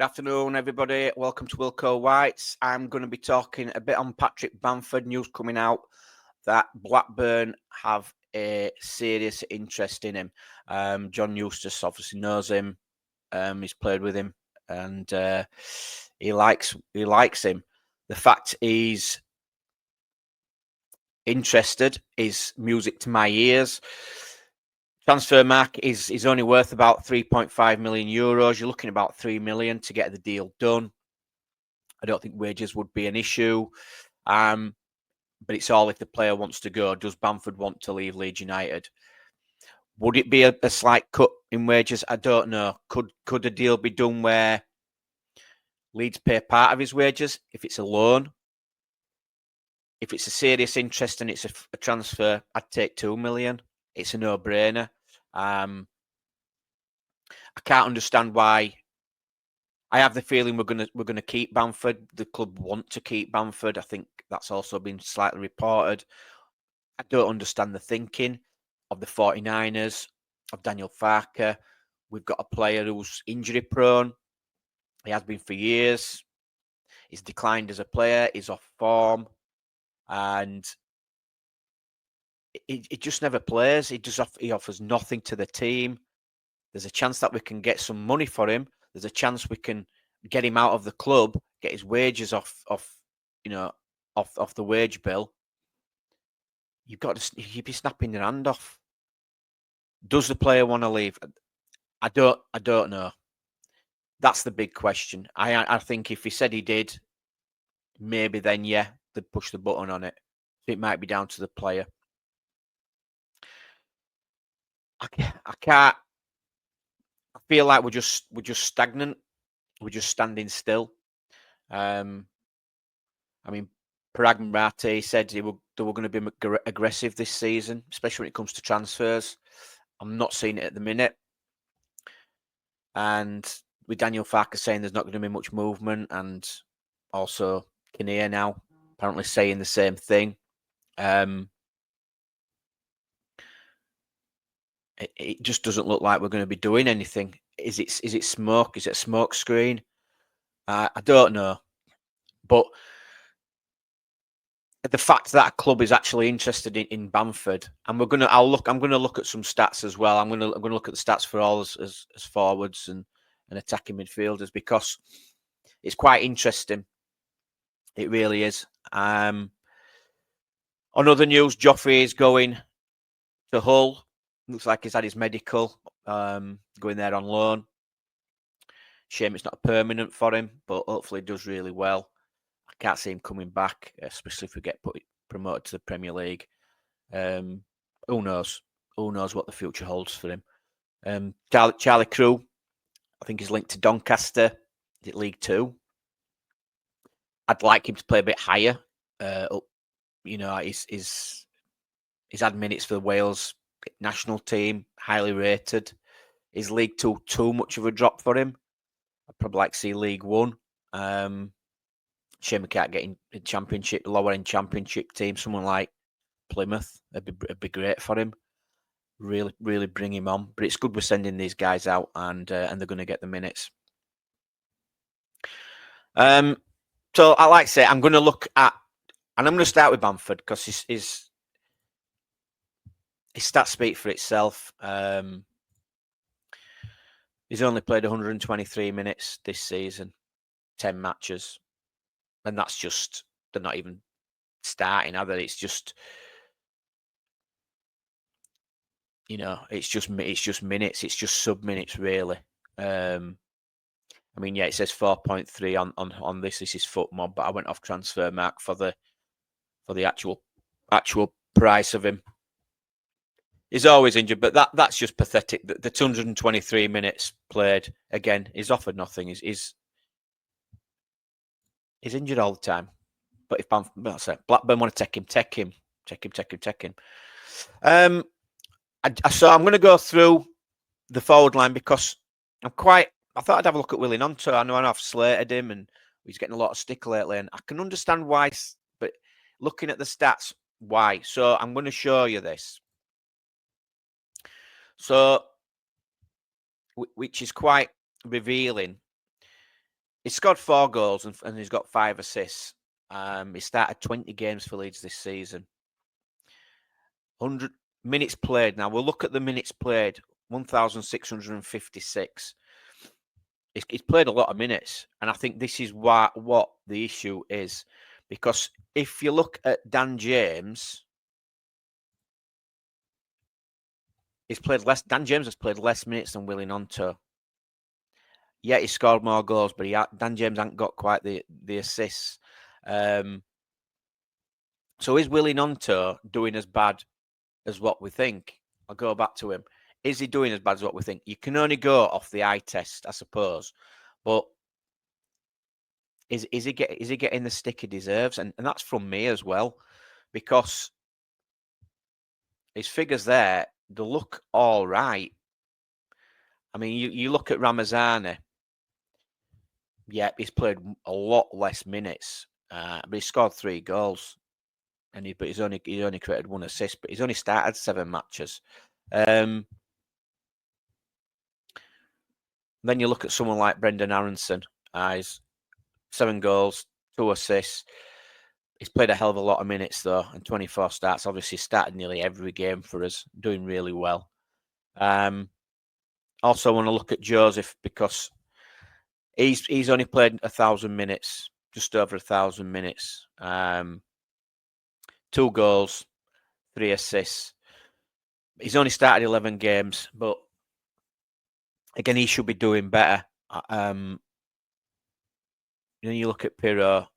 afternoon, everybody. Welcome to Wilco Whites. I'm going to be talking a bit on Patrick Bamford. News coming out that Blackburn have a serious interest in him. John Eustace obviously knows him. He's played with him, and he likes him. The fact he's interested is music to my ears. Transfer market is only worth about 3.5 million euros. You're looking about 3 million to get the deal done. I don't think wages would be an issue. But it's all if the player wants to go. Does Bamford want to leave Leeds United? Would it be a slight cut in wages? I don't know. Could a deal be done where Leeds pay part of his wages if it's a loan? If it's a serious interest and it's a transfer, I'd take 2 million. It's a no-brainer. I can't understand why. I have the feeling we're gonna keep Bamford. The club want to keep Bamford. I think that's also been slightly reported. I don't understand the thinking of the 49ers, of Daniel Farke. We've got a player who's injury prone. He has been for years. He's declined as a player. He's off form, and he just never plays. He offers nothing to the team. There's a chance that we can get some money for him. There's a chance we can get him out of the club, get his wages off the wage bill. You'd be snapping your hand off. Does the player want to leave? I don't know. That's the big question. I think if he said he did, maybe then they'd push the button on it. It might be down to the player. I can't. I feel like we're just stagnant. We're just standing still. I mean, Parag Mrate said they were going to be aggressive this season, especially when it comes to transfers. I'm not seeing it at the minute. And with Daniel Farke saying there's not going to be much movement, and also Kinnear now apparently saying the same thing. It just doesn't look like we're going to be doing anything. Is it smoke? Is it a smoke screen? I don't know. But the fact that a club is actually interested in Bamford, and I'm going to look at some stats as well. I'm going to look at the stats for all as forwards and attacking midfielders, because it's quite interesting. It really is. On other news, Joffrey is going to Hull. Looks like he's had his medical, going there on loan. Shame it's not permanent for him, but hopefully he does really well. I can't see him coming back, especially if we get promoted to the Premier League. Who knows? Who knows what the future holds for him? Charlie Crew, I think he's linked to Doncaster. Is it League Two? I'd like him to play a bit higher. He's had minutes for the Wales national team, highly rated. Is League Two too much of a drop for him? I'd probably like to see League One. Shame we can't get in the Championship, lower end Championship team. Someone like Plymouth, it'd be great for him. Really, really bring him on. But it's good we're sending these guys out, and they're going to get the minutes. So I like to say I'm going to look at, and I'm going to start with Bamford because his stats speak for itself. He's only played 123 minutes this season, 10 matches. And that's just, they're not even starting, are they? It's just, it's just minutes. It's just sub minutes, really. I mean, it says 4.3 on this. This is FootMob, but I went off transfer mark for the actual price of him. He's always injured, but that's just pathetic. The 223 minutes played, again, he's offered nothing. He's injured all the time. But if Blackburn want to take him. So I'm going to go through the forward line because I thought I'd have a look at WILLY Gnonto. I know I've slated him and he's getting a lot of stick lately, and I can understand why, but looking at the stats, why? So I'm going to show you this. So, which is quite revealing. He's scored 4 goals and he's got 5 assists. He started 20 games for Leeds this season. 100 minutes played. Now we'll look at the minutes played. 1,656. He's played a lot of minutes, and I think this is what the issue is, because if you look at Dan James, he's played less. Dan James has played less minutes than Willie Gnonto. Yeah, he scored more goals, but Dan James hasn't got quite the assists. So is Willie Gnonto doing as bad as what we think? I'll go back to him. Is he doing as bad as what we think? You can only go off the eye test, I suppose. But is he getting the stick he deserves? And that's from me as well, because his figures there, they look all right. I mean, you look at Ramazani. Yeah, he's played a lot less minutes, but he scored 3 goals, but he's only created 1 assist. But he's only started 7 matches. Then you look at someone like Brendan Aronson. He's 7 goals, 2 assists. He's played a hell of a lot of minutes though, and 24 starts. Obviously, started nearly every game for us, doing really well. Also, want to look at Joseph, because he's only played 1,000 minutes, just over 1,000 minutes. 2 goals, 3 assists. He's only started 11 games, but again, he should be doing better. You look at Pirro.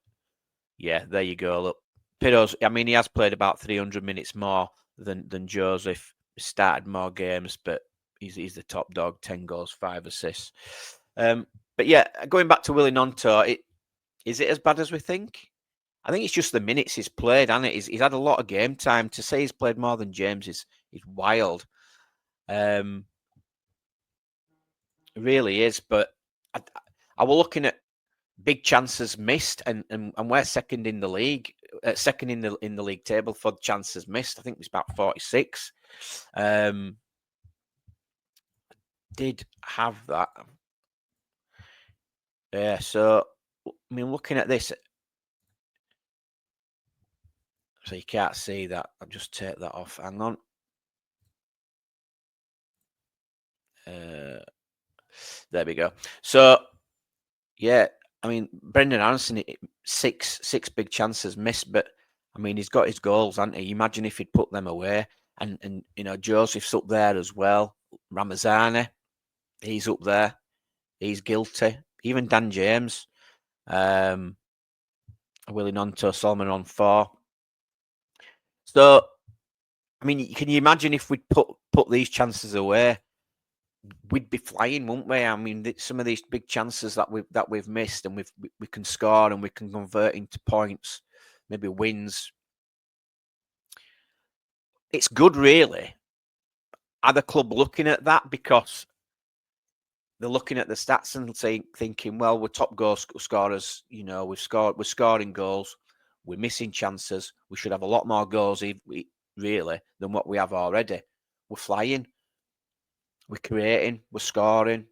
Yeah, there you go. Look, Pirro's. I mean, he has played about 300 minutes more than Joseph. He started more games, but he's the top dog. 10 goals, 5 assists. But yeah, going back to Willie Gnonto, is it as bad as we think? I think it's just the minutes he's played, hasn't it? He's had a lot of game time. To say he's played more than James is wild. It really is. But I was looking at big chances missed, and we're second in the league, second in the league table for chances missed. I think it's about 46. Did have that. Yeah. So I mean, looking at this. So you can't see that. I'll just take that off. Hang on. There we go. So, yeah, I mean, Brendan Aronson, 6 big chances missed, but I mean, he's got his goals, hasn't he? Imagine if he'd put them away. And Joseph's up there as well. Ramazani, he's up there. He's guilty. Even Dan James. Willie Gnonto, Solomon on 4. So, I mean, can you imagine if we'd put these chances away? We'd be flying, wouldn't we? I mean, some of these big chances that we've missed, and we can score and we can convert into points, maybe wins. It's good, really. Are the club looking at that, because they're looking at the stats and thinking, well, we're top goal scorers. We're scoring goals, we're missing chances. We should have a lot more goals, really, than what we have already. We're flying. We're creating. We're scoring.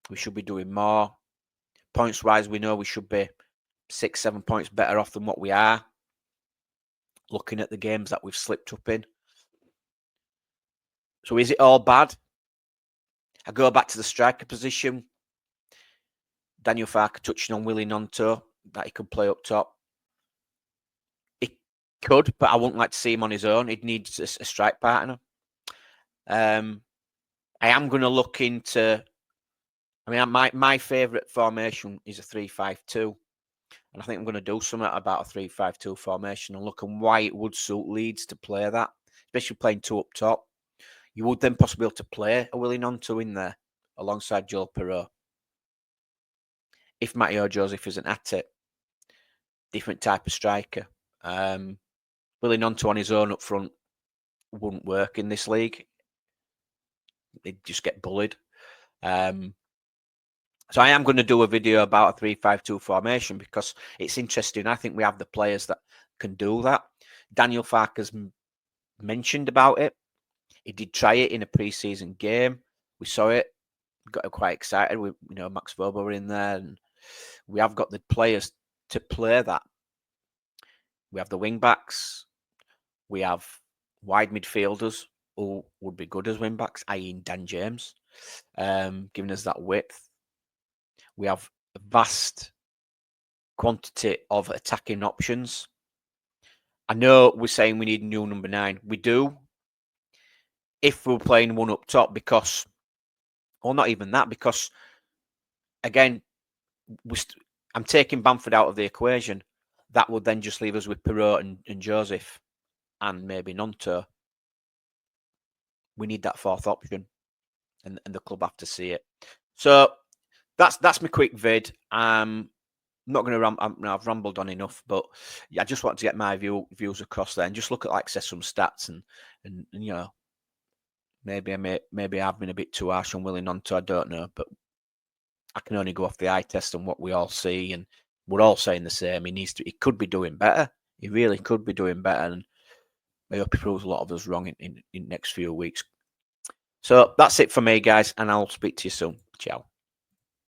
We should be doing more. Points-wise, we know we should be 6, 7 points better off than what we are. Looking at the games that we've slipped up in. So is it all bad? I go back to the striker position. Daniel Farke touching on Willie Gnonto, that he could play up top. He could, but I wouldn't like to see him on his own. He'd need a strike partner. I am going to look into... I mean, my favourite formation is a 3-5-2. And I think I'm going to do something about a 3-5-2 formation and look at why it would suit Leeds to play that, especially playing 2 up top. You would then possibly be able to play a Willie Gnonto in there alongside Joel Pirro. If Matteo Joseph isn't at it, different type of striker. Willie Gnonto on his own up front wouldn't work in this league. They'd just get bullied. So I am going to do a video about a 3-5-2 formation because it's interesting. I think we have the players that can do that. Daniel Farke has mentioned about it. He did try it in a pre-season game. We saw it, got quite excited. Max Bobo were in there, and We have got the players to play that. We have the wing backs. We have wide midfielders who would be good as wing backs, i.e. Dan James, giving us that width. We have a vast quantity of attacking options. I know we're saying we need a new number 9. We do. If we're playing one up top, because, or not even that, because again, I'm taking Bamford out of the equation. That would then just leave us with Perrault and Joseph and maybe Gnonto. We need that 4th option, and the club have to see it. So that's my quick vid. I'm not going to I've rambled on enough, but yeah, I just wanted to get my views across there and just look at, say, some stats and you know, maybe I've been a bit too harsh on Willie Gnonto. I don't know, but I can only go off the eye test and what we all see, and we're all saying the same. He could be doing better. He really could be doing better, and I hope he proves a lot of us wrong in the next few weeks. So that's it for me, guys, and I'll speak to you soon. Ciao.